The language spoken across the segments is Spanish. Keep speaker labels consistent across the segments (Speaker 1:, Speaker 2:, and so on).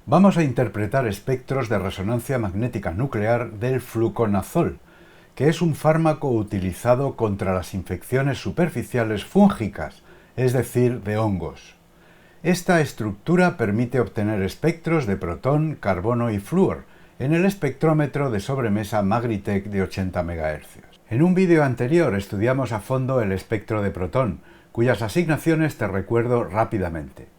Speaker 1: Vamos a interpretar espectros de resonancia magnética nuclear del fluconazol, que es un fármaco utilizado contra las infecciones superficiales fúngicas, es decir, de hongos. Esta estructura permite obtener espectros de protón, carbono y flúor en el espectrómetro de sobremesa Magritech de 80 MHz. En un vídeo anterior estudiamos a fondo el espectro de protón, cuyas asignaciones te recuerdo rápidamente.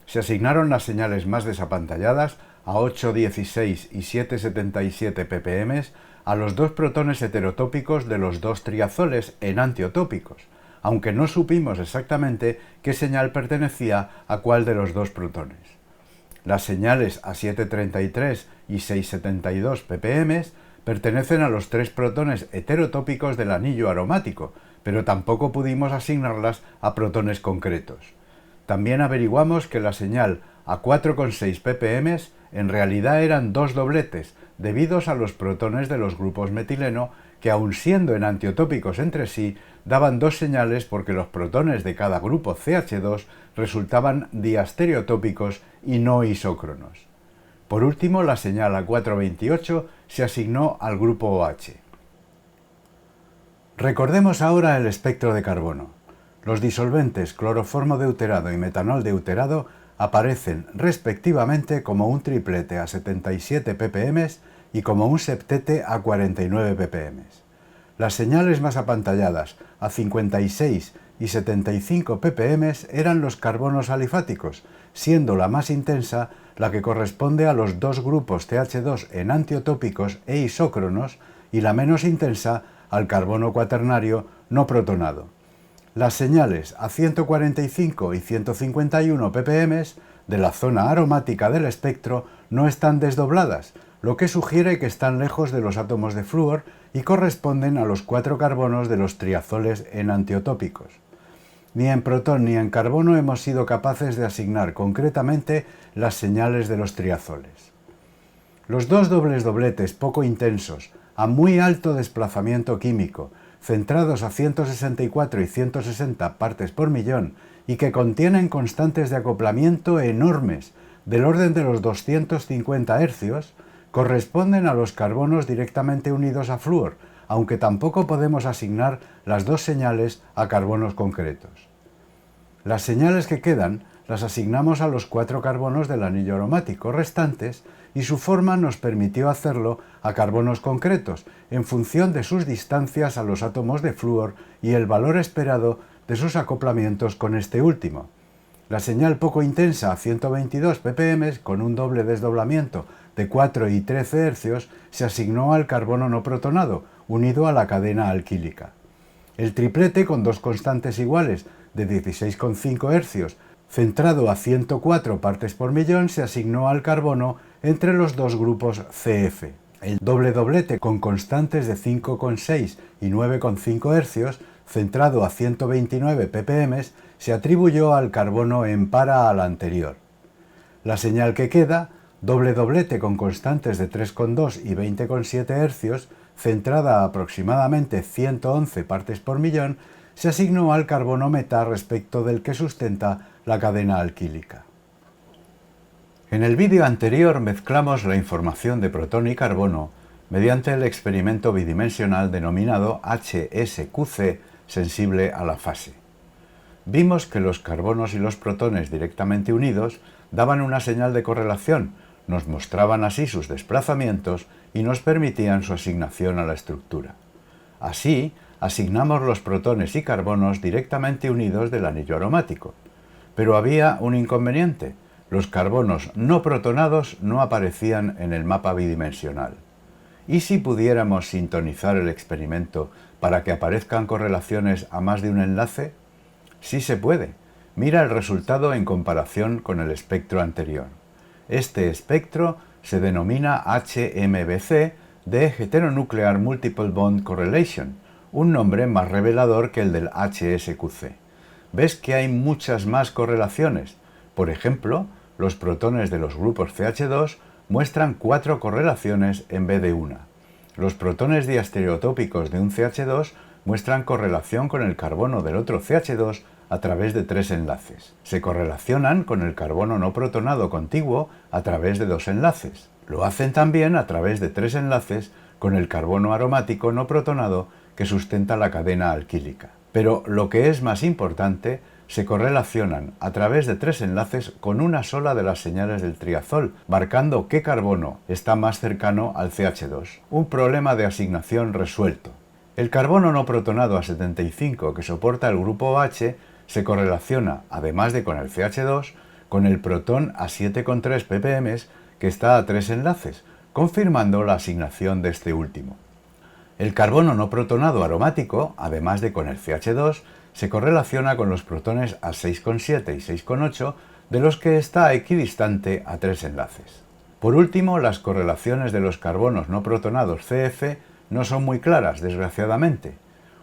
Speaker 1: Se asignaron las señales más desapantalladas a 8,16 y 7,77 ppm a los dos protones heterotópicos de los dos triazoles enantiotópicos, aunque no supimos exactamente qué señal pertenecía a cuál de los dos protones. Las señales a 7,33 y 6,72 ppm pertenecen a los tres protones heterotópicos del anillo aromático, pero tampoco pudimos asignarlas a protones concretos. También averiguamos que la señal a 4,6 ppm en realidad eran dos dobletes, debidos a los protones de los grupos metileno que, aun siendo enantiotópicos entre sí, daban dos señales porque los protones de cada grupo CH2 resultaban diastereotópicos y no isócronos. Por último, la señal a 4,28 se asignó al grupo OH. Recordemos ahora el espectro de carbono. Los disolventes cloroformo deuterado y metanol deuterado aparecen respectivamente como un triplete a 77 ppm y como un septete a 49 ppm. Las señales más apantalladas a 56 y 75 ppm eran los carbonos alifáticos, siendo la más intensa la que corresponde a los dos grupos CH2 enantiotópicos e isócronos y la menos intensa al carbono cuaternario no protonado. Las señales a 145 y 151 ppm de la zona aromática del espectro no están desdobladas, lo que sugiere que están lejos de los átomos de flúor y corresponden a los cuatro carbonos de los triazoles enantiotópicos. Ni en protón ni en carbono hemos sido capaces de asignar concretamente las señales de los triazoles. Los dos dobles dobletes poco intensos, a muy alto desplazamiento químico, centrados a 164 y 160 partes por millón y que contienen constantes de acoplamiento enormes, del orden de los 250 Hz, corresponden a los carbonos directamente unidos a flúor, aunque tampoco podemos asignar las dos señales a carbonos concretos. Las señales que quedan las asignamos a los cuatro carbonos del anillo aromático restantes y su forma nos permitió hacerlo a carbonos concretos, en función de sus distancias a los átomos de flúor y el valor esperado de sus acoplamientos con este último. La señal poco intensa a 122 ppm, con un doble desdoblamiento de 4 y 13 Hz, se asignó al carbono no protonado, unido a la cadena alquílica. El triplete, con dos constantes iguales de 16,5 Hz, centrado a 104 partes por millón, se asignó al carbono entre los dos grupos CF. El doble doblete, con constantes de 5,6 y 9,5 Hz, centrado a 129 ppm, se atribuyó al carbono en para al anterior. La señal que queda, doble doblete con constantes de 3,2 y 20,7 Hz, centrada a aproximadamente 111 partes por millón, se asignó al carbono meta respecto del que sustenta la cadena alquílica. En el vídeo anterior mezclamos la información de protón y carbono mediante el experimento bidimensional denominado HSQC sensible a la fase. Vimos que los carbonos y los protones directamente unidos daban una señal de correlación, nos mostraban así sus desplazamientos y nos permitían su asignación a la estructura. Así, asignamos los protones y carbonos directamente unidos del anillo aromático. Pero había un inconveniente: los carbonos no protonados no aparecían en el mapa bidimensional. ¿Y si pudiéramos sintonizar el experimento para que aparezcan correlaciones a más de un enlace? Sí se puede. Mira el resultado en comparación con el espectro anterior. Este espectro se denomina HMBC de Heteronuclear Multiple Bond Correlation, un nombre más revelador que el del HSQC. ¿Ves que hay muchas más correlaciones? Por ejemplo, los protones de los grupos CH2 muestran 4 correlaciones en vez de una. Los protones diastereotópicos de un CH2 muestran correlación con el carbono del otro CH2 a través de 3 enlaces. Se correlacionan con el carbono no protonado contiguo a través de 2 enlaces. Lo hacen también a través de 3 enlaces con el carbono aromático no protonado que sustenta la cadena alquílica. Pero lo que es más importante, se correlacionan a través de 3 enlaces con una sola de las señales del triazol, marcando qué carbono está más cercano al CH2. Un problema de asignación resuelto. El carbono no protonado A75 que soporta el grupo OH se correlaciona, además de con el CH2, con el protón A7,3 ppm que está a 3 enlaces, confirmando la asignación de este último. El carbono no protonado aromático, además de con el CH2, se correlaciona con los protones A6,7 y 6,8, de los que está equidistante a 3 enlaces. Por último, las correlaciones de los carbonos no protonados CF no son muy claras, desgraciadamente.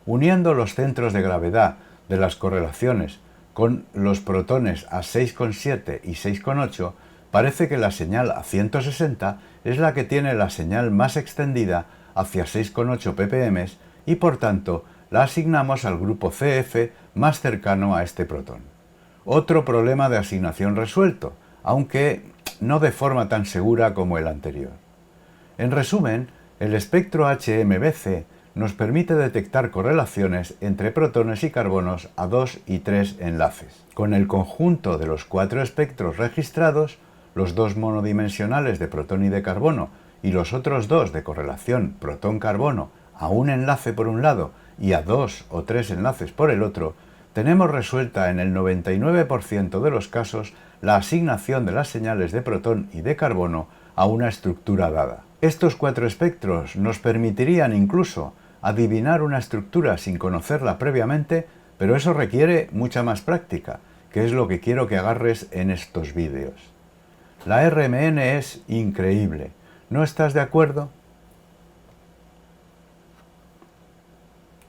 Speaker 1: Uniendo los centros de gravedad de las correlaciones con los protones A6,7 y 6,8, parece que la señal A160 es la que tiene la señal más extendida hacia 6,8 ppm y por tanto la asignamos al grupo CF más cercano a este protón. Otro problema de asignación resuelto, aunque no de forma tan segura como el anterior. En resumen, el espectro HMBC nos permite detectar correlaciones entre protones y carbonos a 2 y 3 enlaces. Con el conjunto de los 4 espectros registrados, los 2 monodimensionales de protón y de carbono y los otros 2 de correlación protón-carbono a un enlace por un lado y a 2 o 3 enlaces por el otro, tenemos resuelta en el 99% de los casos la asignación de las señales de protón y de carbono a una estructura dada. Estos 4 espectros nos permitirían incluso adivinar una estructura sin conocerla previamente, pero eso requiere mucha más práctica, que es lo que quiero que agarres en estos vídeos. La RMN es increíble. ¿No estás de acuerdo?